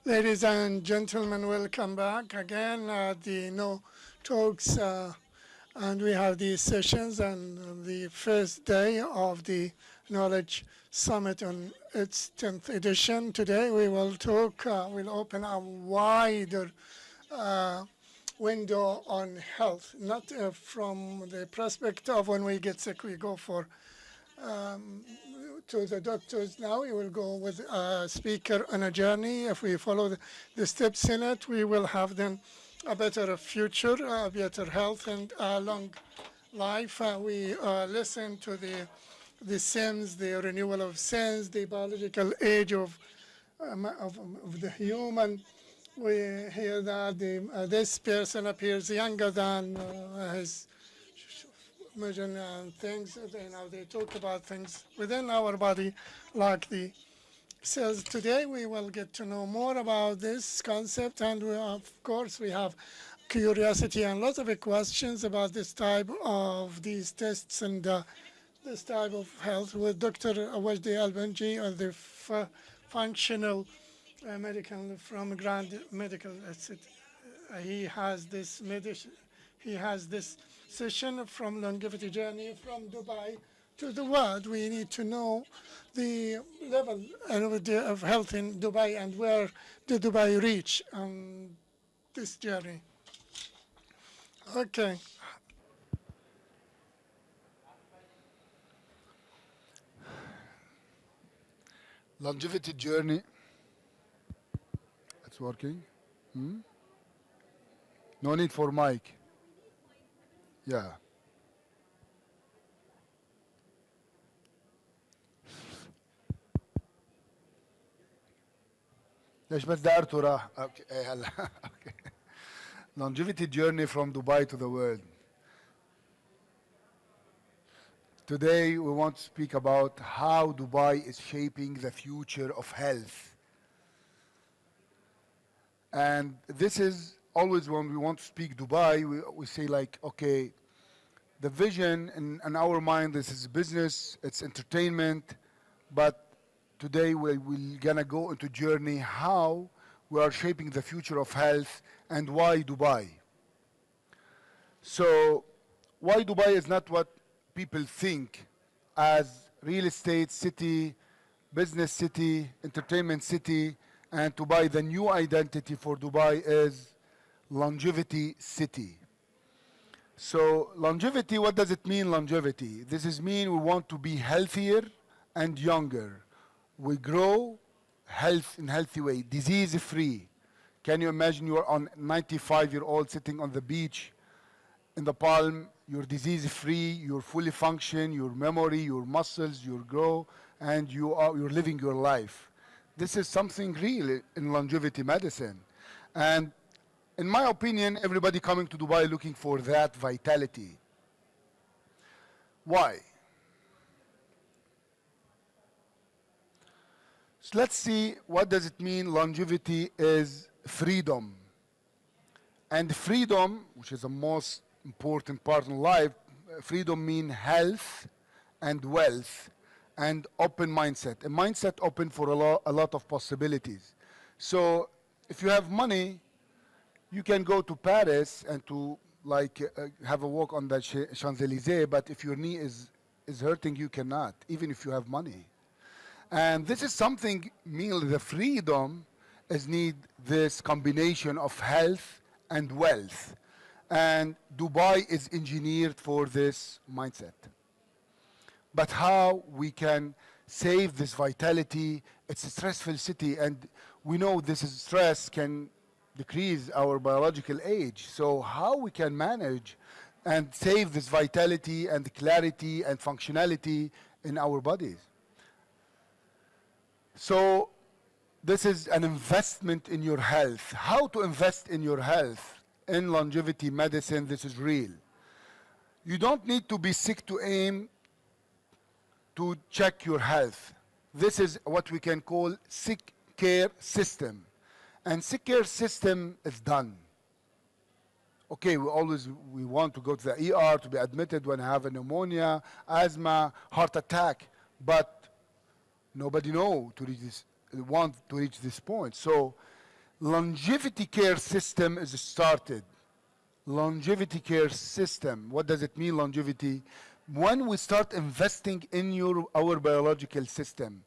Ladies and gentlemen, welcome back again at the No Talks, and we have these sessions and the first day of the Knowledge Summit on its 10th edition. Today we will talk, we'll open a wider uh, window on health, not from the perspective of when we get sick, we go for um, to the doctors now. We will go with a speaker on a journey. If we follow the steps in it, we will have then a better future, a better health, and a long life. We listen to the sense, the renewal of sense, the biological age of the human. We hear that this person appears younger than his imagine things, they talk about things within our body like the cells. Today we will get to know more about this concept, and of course we have curiosity and lots of questions about this type of these tests and this type of health with Dr. Wajdi Albanji on the functional medical from Grand Medical. He has this medicine. He has this session from longevity journey from Dubai to the world. We need to know the level of health in Dubai and where did Dubai reach on this journey. Okay. Longevity journey. It's working. Hmm? No need for mic. Yeah. ليش بس دقرته راح؟ اوكي ايه هلا اوكي. Longevity journey from Dubai to the world. Today we want to speak about how Dubai is shaping the future of health. And this is always when we want to speak Dubai, we say like, okay, the vision in our mind, this is business, it's entertainment, but today we're gonna go into journey how we are shaping the future of health and why Dubai. So why Dubai is not what people think as real estate city, business city, entertainment city, and Dubai, the new identity for Dubai is longevity city. So longevity, what does it mean longevity? This is mean we want to be healthier and younger. We grow health in healthy way, disease free. Can you imagine you're on 95-year-old sitting on the beach in the palm, you're disease free, you're fully function, your memory, your muscles, you grow, and you're living your life. This is something real in longevity medicine. And in my opinion, everybody coming to Dubai looking for that vitality. Why? So let's see what does it mean longevity is freedom. And freedom, which is the most important part in life, freedom means health and wealth and open mindset. A mindset open for a lot of possibilities. So if you have money, you can go to Paris and to like have a walk on the Champs-Élysées, but if your knee is hurting, you cannot, even if you have money. And this is something, meaning the freedom is need this combination of health and wealth. And Dubai is engineered for this mindset. But how we can save this vitality? It's a stressful city, and we know this is stress can decrease our biological age. So how we can manage and save this vitality and clarity and functionality in our bodies? So this is an investment in your health. How to invest in your health? In longevity medicine, this is real. You don't need to be sick to aim to check your health. This is what we can call sick care system. And sick care system is done. Okay, we want to go to the ER to be admitted when I have a pneumonia, asthma, heart attack, but nobody want to reach this point. So longevity care system is started. Longevity care system. What does it mean, longevity? When we start investing in our biological system.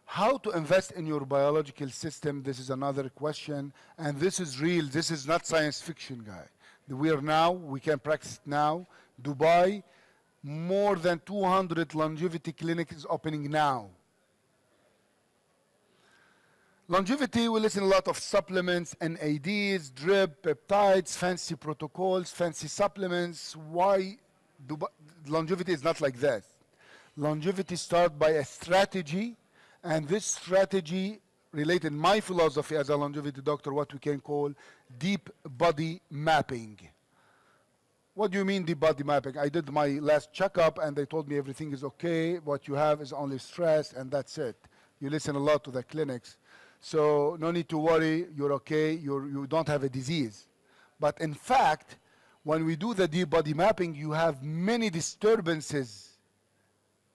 How to invest in your biological system, this is another question, and this is real. This is not science fiction, guy. We can practice it now. Dubai, more than 200 longevity clinics opening now. Longevity, we listen a lot of supplements, NADs, drip, peptides, fancy protocols, fancy supplements. Why longevity is not like that? Longevity starts by a strategy, and this strategy related my philosophy as a longevity doctor, what we can call deep body mapping. What do you mean deep body mapping? I did my last checkup and they told me everything is okay. What you have is only stress and that's it. You listen a lot to the clinics. So no need to worry, you're okay, you don't have a disease. But in fact, when we do the deep body mapping, you have many disturbances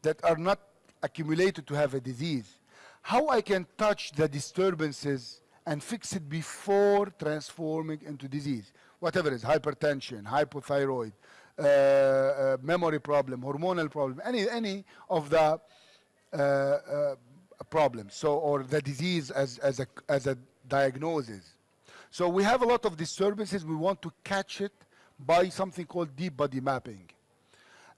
that are not accumulated to have a disease. How I can touch the disturbances and fix it before transforming into disease? Whatever it is, hypertension, hypothyroid, memory problem, hormonal problem, any of the problems, so, or the disease as a diagnosis. So we have a lot of disturbances. We want to catch it by something called deep body mapping.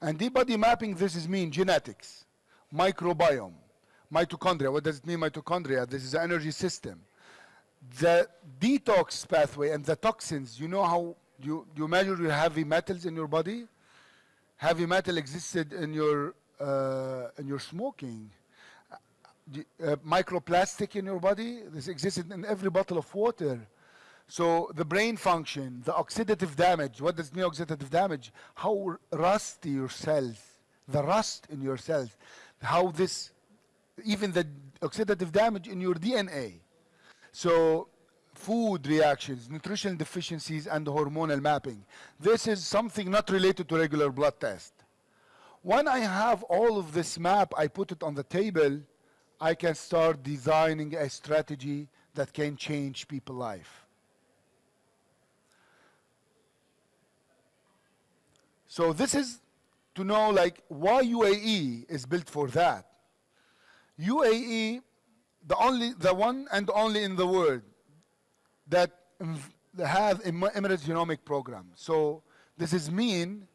And deep body mapping, this is mean genetics, microbiome, mitochondria. What does it mean, mitochondria? This is the energy system. The detox pathway and the toxins, you know how you measure your heavy metals in your body? Heavy metal existed in your smoking. Microplastic in your body, this existed in every bottle of water. So the brain function, the oxidative damage, what does mean oxidative damage? How rusty your cells, the rust in your cells, how this, even the oxidative damage in your DNA. So food reactions, nutritional deficiencies, and hormonal mapping. This is something not related to regular blood test. When I have all of this map, I put it on the table, I can start designing a strategy that can change people's life. So this is to know like why UAE is built for that. UAE, the one and only in the world that have Emirates Genomic Program. So this is mean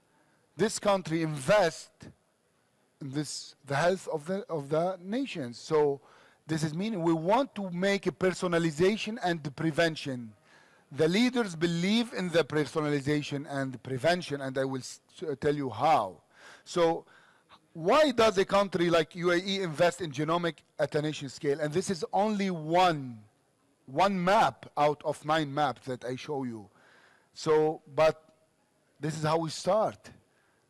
this country invest in the health of the nations. So this is meaning we want to make a personalization and the prevention. The leaders believe in the personalization and the prevention, and I will tell you how. So why does a country like UAE invest in genomic at a nation scale? And this is only one map out of 9 maps that I show you. So, but this is how we start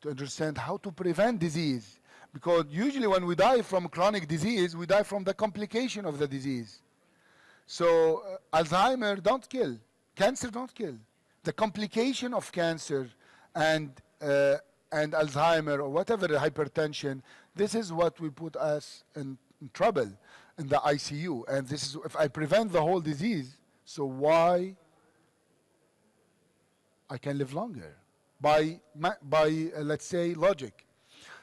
to understand how to prevent disease. Because usually when we die from chronic disease, we die from the complication of the disease. So Alzheimer don't kill. Cancer don't kill. The complication of cancer and Alzheimer or whatever, hypertension, this is what will put us in trouble in the ICU. And this is, if I prevent the whole disease, so why I can live longer? By let's say, logic.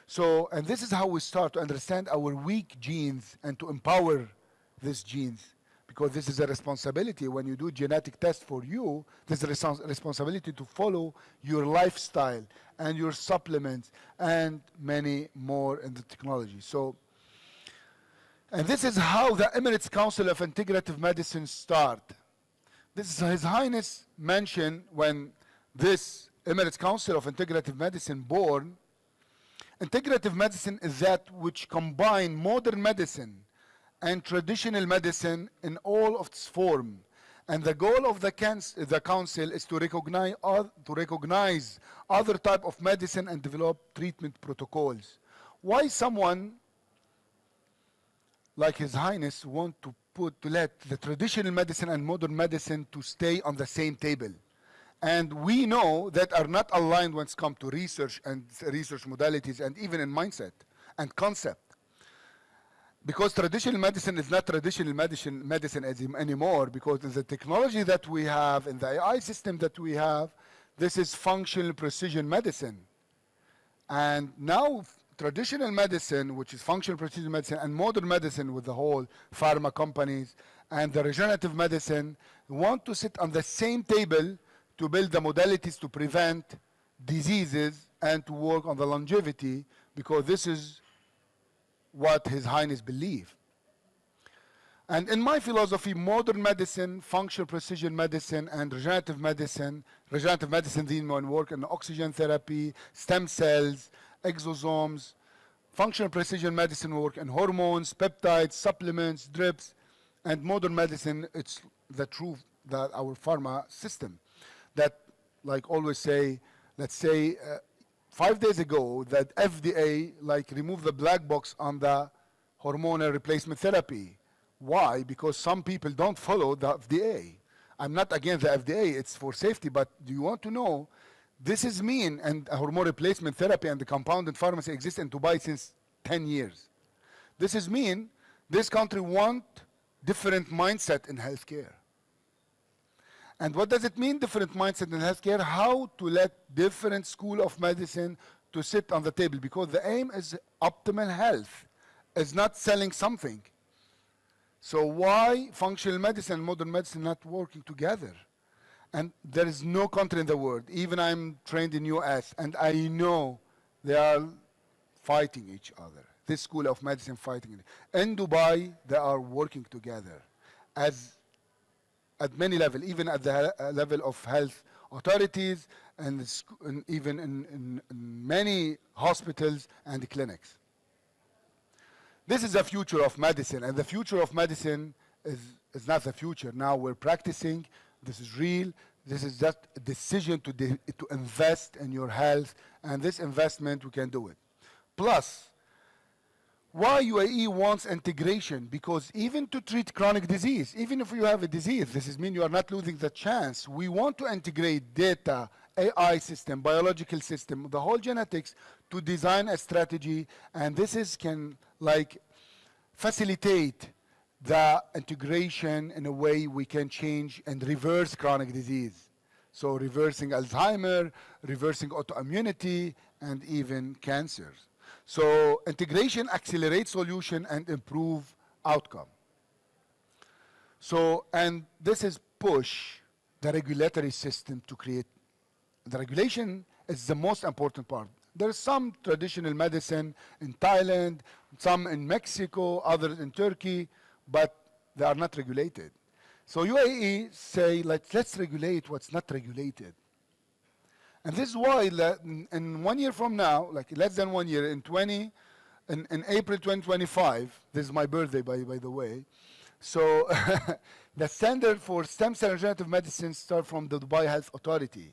So, and this is how we start to understand our weak genes and to empower these genes. Because this is a responsibility. When you do genetic test for you, there's a responsibility to follow your lifestyle and your supplements and many more in the technology. So, and this is how the Emirates Council of Integrative Medicine start. This is His Highness mentioned when this Emirates Council of Integrative Medicine born. Integrative medicine is that which combine modern medicine and traditional medicine in all of its form. And the goal of the council is to recognize other type of medicine and develop treatment protocols. Why someone like His Highness want to let the traditional medicine and modern medicine to stay on the same table? And we know that are not aligned when it comes to research and research modalities and even in mindset and concept. because traditional medicine is not traditional medicine anymore, because the technology that we have and the AI system that we have, this is functional precision medicine. And now traditional medicine, which is functional precision medicine, and modern medicine with the whole pharma companies and the regenerative medicine want to sit on the same table to build the modalities to prevent diseases and to work on the longevity, because this is what His Highness believe. And in my philosophy, modern medicine, functional precision medicine, and regenerative medicine then when work in oxygen therapy, stem cells, exosomes. Functional precision medicine work in hormones, peptides, supplements, drips, and modern medicine, it's the truth that our pharma system that, like always say, let's say 5 days ago that FDA like removed the black box on the hormonal replacement therapy. Why? Because some people don't follow the FDA. I'm not against the FDA, it's for safety, but do you want to know, this is mean, and a hormone replacement therapy and the compounded pharmacy exist in Dubai since 10 years. This is mean, this country want different mindset in healthcare. And what does it mean, different mindset in healthcare? How to let different school of medicine to sit on the table, because the aim is optimal health, is not selling something. So why functional medicine and modern medicine not working together? And there is no country in the world, even I'm trained in US, and I know they are fighting each other. This school of medicine fighting. In Dubai, they are working together as at many levels, even at the level of health authorities and even in many hospitals and clinics. This is the future of medicine, and the future of medicine is not the future. Now we're practicing, this is real, this is just a decision to invest in your health, and this investment, we can do it. Plus, why UAE wants integration? Because even to treat chronic disease, even if you have a disease, this is mean you are not losing the chance. We want to integrate data, AI system, biological system, the whole genetics to design a strategy, and this can like facilitate the integration in a way we can change and reverse chronic disease. So reversing Alzheimer, reversing autoimmunity, and even cancers. So integration accelerates solution and improve outcome. So, and this is push the regulatory system to create. The regulation is the most important part. There's some traditional medicine in Thailand, some in Mexico, others in Turkey, but they are not regulated. So UAE say, let's regulate what's not regulated. And this is why in 1 year from now, like less than 1 year, in April 2025, this is my birthday by the way, so the standard for stem cell regenerative medicine start from the Dubai Health Authority.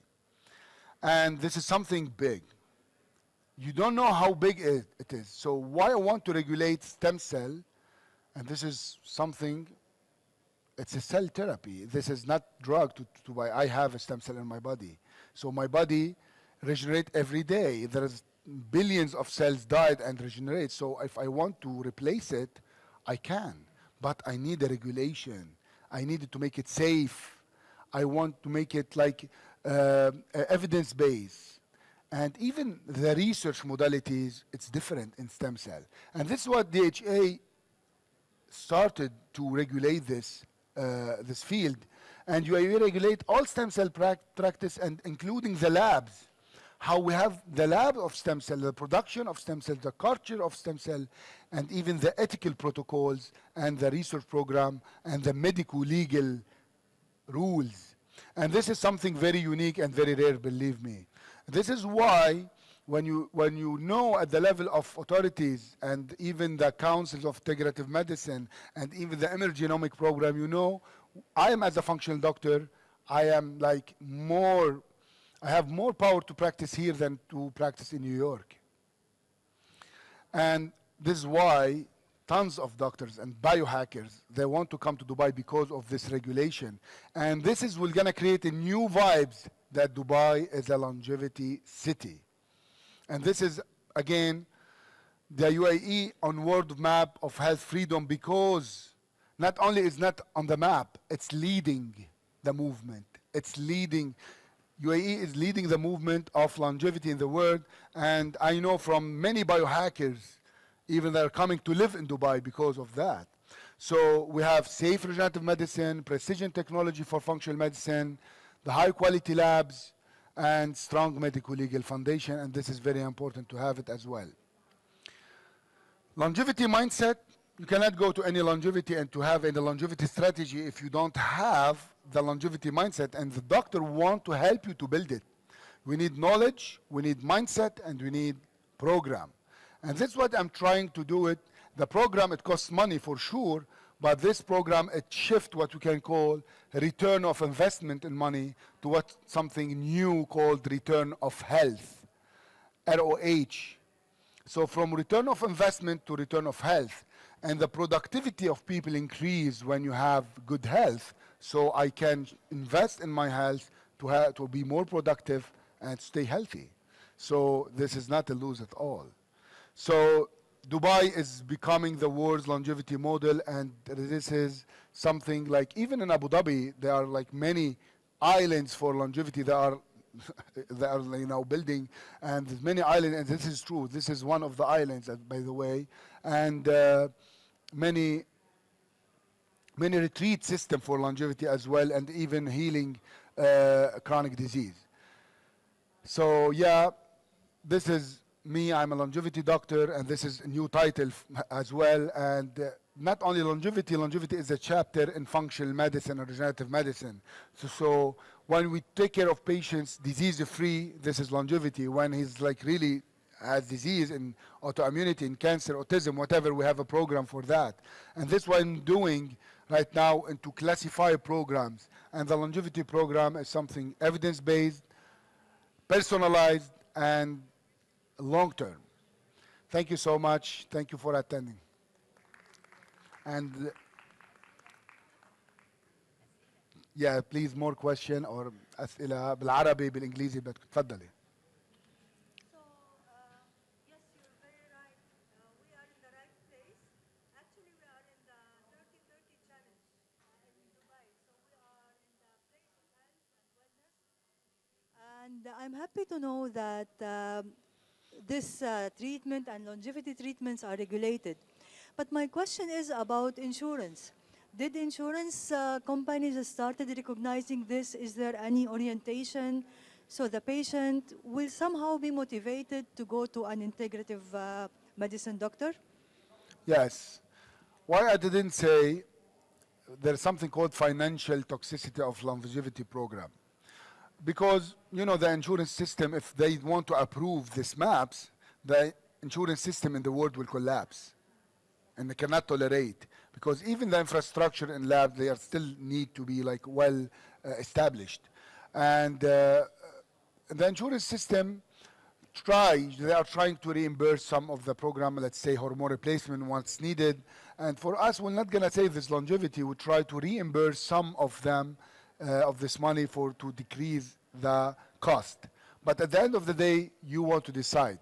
And this is something big. You don't know how big it is. So why I want to regulate stem cell, and this is something, it's a cell therapy. This is not drug to buy. I have a stem cell in my body. So my body regenerates every day. There's billions of cells died and regenerate. So if I want to replace it, I can. But I need a regulation. I need to make it safe. I want to make it like evidence-based. And even the research modalities, it's different in stem cell. And this is what DHA started to regulate this field. And you regulate all stem cell practice, and including the labs. How we have the lab of stem cell, the production of stem cell, the culture of stem cell, and even the ethical protocols and the research program and the medical legal rules. And this is something very unique and very rare, believe me. This is why when you know at the level of authorities and even the councils of integrative medicine and even the emergenomic program, you know, I am as a functional doctor, I have more power to practice here than to practice in New York. And this is why tons of doctors and biohackers, they want to come to Dubai because of this regulation. And this is going to create a new vibes that Dubai is a longevity city. And this is, again, the UAE on world map of health freedom because not only is not on the map, it's leading the movement. It's leading. UAE is leading the movement of longevity in the world, and I know from many biohackers, even that are coming to live in Dubai because of that. So we have safe regenerative medicine, precision technology for functional medicine, the high quality labs, and strong medical legal foundation, and this is very important to have it as well. Longevity mindset, you cannot go to any longevity and to have any longevity strategy if you don't have the longevity mindset, and the doctor want to help you to build it. We need knowledge, we need mindset, and we need program. And that's what I'm trying to do it. The program, it costs money for sure, but this program, it shifts what we can call return of investment in money to what something new called return of health, ROH. So from return of investment to return of health, and the productivity of people increase when you have good health, so I can invest in my health to be more productive and stay healthy. So this is not a lose at all. So Dubai is becoming the world's longevity model, and this is something like, even in Abu Dhabi, there are like many islands for longevity that are building, and there's many islands, and this is true. This is one of the islands, by the way, and many retreat system for longevity as well, and even healing chronic disease. So yeah, this is me. I'm a longevity doctor, and this is a new title as well. And not only longevity is a chapter in functional medicine and regenerative medicine. So when we take care of patients disease-free, this is longevity. When he's like really has disease in autoimmunity, in cancer, autism, whatever, we have a program for that. And this what I'm doing right now, and to classify programs. And the longevity program is something evidence-based, personalized, and long-term. Thank you so much. Thank you for attending. And yeah, please more question or أسئلة بالعربي بالإنجليزي بدك تفضلي. So, yes, you're very right. We are in the right place. Actually, we are in the 30-30 challenge in Dubai. So, we are in the place of health and wellness. And I'm happy to know that this treatment and longevity treatments are regulated. But my question is about insurance. Did insurance companies started recognizing this? Is there any orientation so the patient will somehow be motivated to go to an integrative medicine doctor? Yes. Why I didn't say there's something called financial toxicity of longevity program. Because, you know, the insurance system, if they want to approve these maps, the insurance system in the world will collapse. And they cannot tolerate. Because even the infrastructure in labs, they are still need to be like well established. And the insurance system they are trying to reimburse some of the program, let's say hormone replacement once needed. And for us, we're not gonna save this longevity. We try to reimburse some of them, of this money to decrease the cost. But at the end of the day, you want to decide.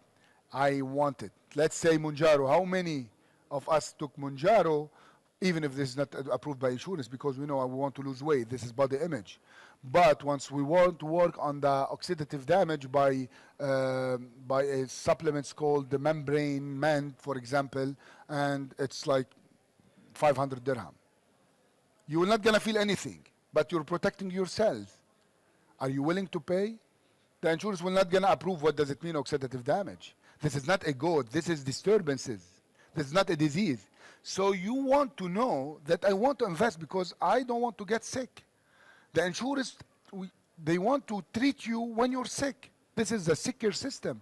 I want it. Let's say Mounjaro. How many of us took Mounjaro, even if this is not approved by insurance, because we know we want to lose weight. This is body image. But once we want to work on the oxidative damage by a supplements called the membrane mend, for example, and it's like 500 dirham. You will not gonna feel anything, but you're protecting yourself. Are you willing to pay? The insurance will not gonna approve. What does it mean, oxidative damage? This is not a gout. This is disturbances. This is not a disease. So you want to know that I want to invest because I don't want to get sick. The insurance, they want to treat you when you're sick. This is the sicker system.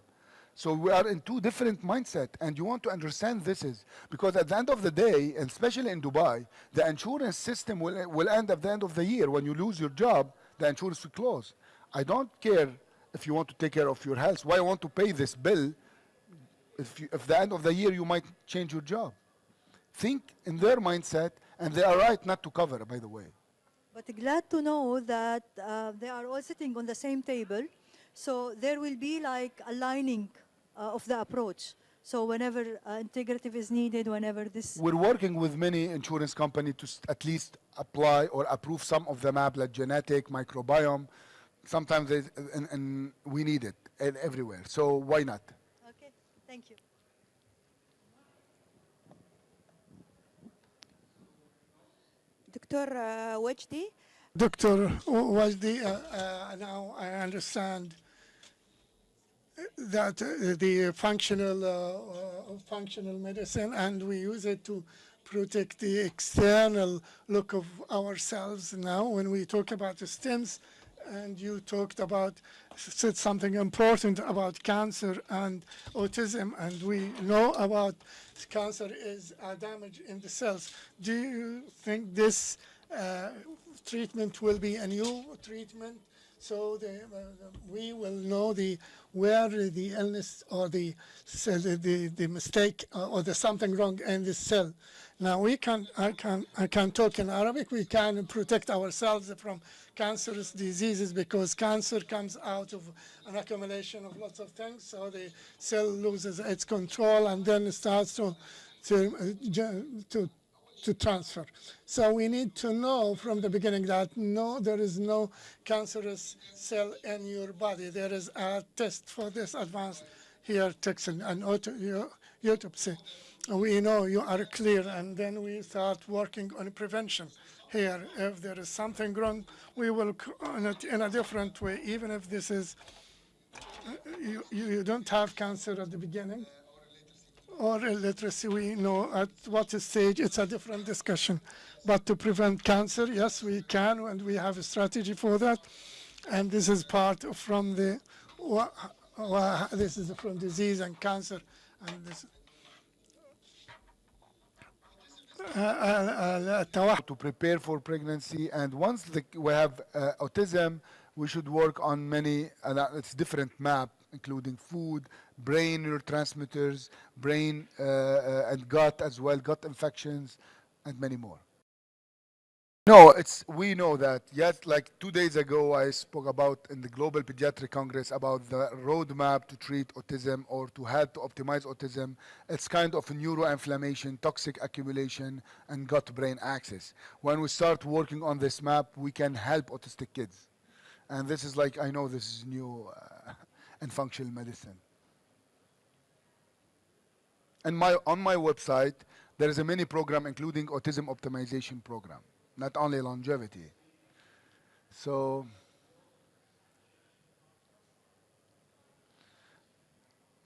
So we are in two different mindset, and you want to understand this is because at the end of the day, and especially in Dubai, the insurance system will end at the end of the year. When you lose your job, the insurance will close. I don't care if you want to take care of your health. Why I want to pay this bill if at the end of the year you might change your job? Think in their mindset, and they are right not to cover, by the way. But glad to know that they are all sitting on the same table. So there will be like aligning of the approach. So whenever integrative is needed, whenever this, We're working with many insurance companies to at least apply or approve some of the map, like genetic, microbiome. Sometimes and we need it everywhere. So why not? okay, thank you. Dr. Wajdi, Dr. Wajdi, now I understand that the functional medicine, and we use it to protect the external look of ourselves. Now when we talk about the stems, and you talked about, said something important about cancer and autism, and we know about cancer is a damage in the cells. Do you think this treatment will be a new treatment, so we will know where the illness or the mistake or the something wrong in the cell? Now I can talk in Arabic. We can protect ourselves from cancerous diseases, because cancer comes out of an accumulation of lots of things. So the cell loses its control and then starts to transfer. So we need to know from the beginning that no, there is no cancerous cell in your body. There is a test for this advanced here toxin and autopsy. We know you are clear, and then we start working on prevention here. If there is something wrong, we will on it in a different way, even if this is you don't have cancer at the beginning or illiteracy. We know at what stage. It's a different discussion. But to prevent cancer, yes, we can, and we have a strategy for that. And this is part from the this is from disease and cancer, and this. To prepare for pregnancy, and once we have autism, we should work on many, it's different map, including food, brain neurotransmitters, brain and gut as well, gut infections, and many more. No, we know that. Yes, like 2 days ago, I spoke about in the Global Pediatric Congress about the roadmap to treat autism or to help to optimize autism. It's kind of neuroinflammation, toxic accumulation, and gut-brain axis. When we start working on this map, we can help autistic kids. And this is like, I know this is new in functional medicine. And on my website, there is a mini program including autism optimization program, not only longevity. So,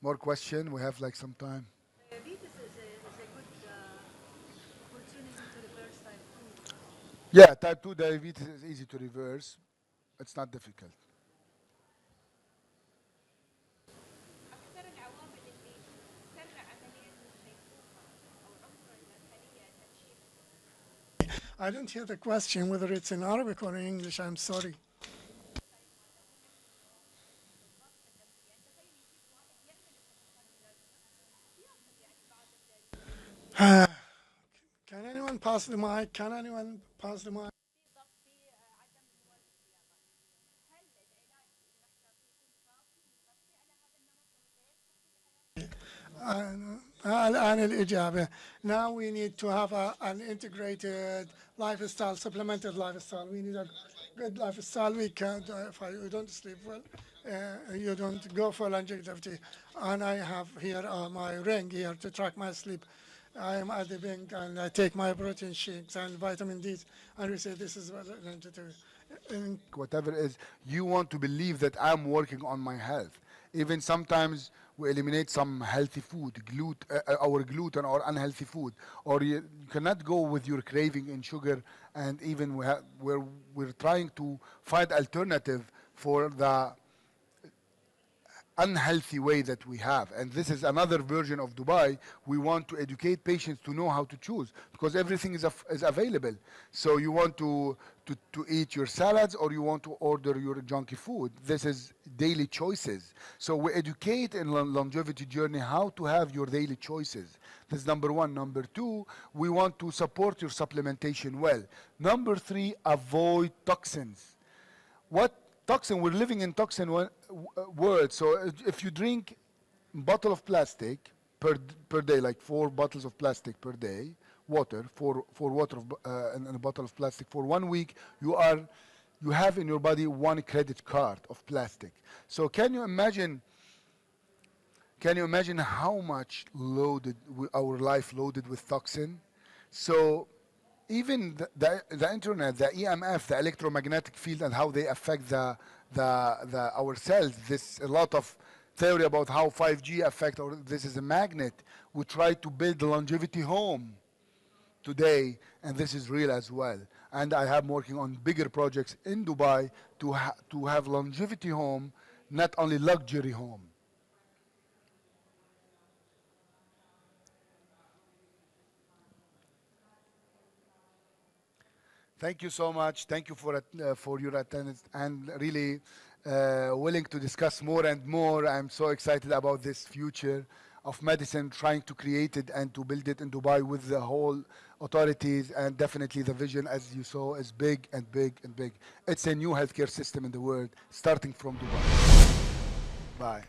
more question? We have like some time. Diabetes is a good opportunity to reverse type 2. Yeah, type 2 diabetes is easy to reverse. It's not difficult. أكثر العوامل اللي تسرع عملية الشيخوخة أو عمر الخلية تنشيط. I don't hear the question, whether it's in Arabic or in English. I'm sorry. Can anyone pass the mic? Can anyone pass the mic? الآن الإجابة. Now we need to have an integrated lifestyle, supplemented lifestyle. We need a good lifestyle. We can't, if you don't sleep well, you don't go for longevity. And I have here my ring here to track my sleep. I am at the bank, and I take my protein shakes and vitamin D, and we say this is what I'm going to do. Whatever it is, you want to believe that I'm working on my health. Even sometimes we eliminate some healthy food, our gluten or unhealthy food, or you cannot go with your craving in sugar. And even we're trying to find alternative for the unhealthy way that we have. And this is another version of Dubai. We want to educate patients to know how to choose, because everything is available. So you want to eat your salads, or you want to order your junky food. This is daily choices. So we educate in longevity journey how to have your daily choices. This is number one. Number two, we want to support your supplementation well. Number three, avoid toxins. What toxin? We're living in toxin world. So if you drink a bottle of plastic, per day, like 4 bottles of plastic per day, water, for water and a bottle of plastic for 1 week, you have in your body 1 credit card of plastic. So can you imagine how much our life loaded with toxin? So even the internet, the EMF, the electromagnetic field, and how they affect our cells. This a lot of theory about how 5G affect, or this is a magnet. We try to build the longevity home today, and this is real as well. And I am working on bigger projects in Dubai to have longevity home, not only luxury home. Thank you so much. Thank you for your attendance, and really willing to discuss more and more. I'm so excited about this future of medicine, trying to create it and to build it in Dubai with the whole authorities, and definitely the vision, as you saw, is big and big and big. It's a new healthcare system in the world, starting from Dubai. Bye.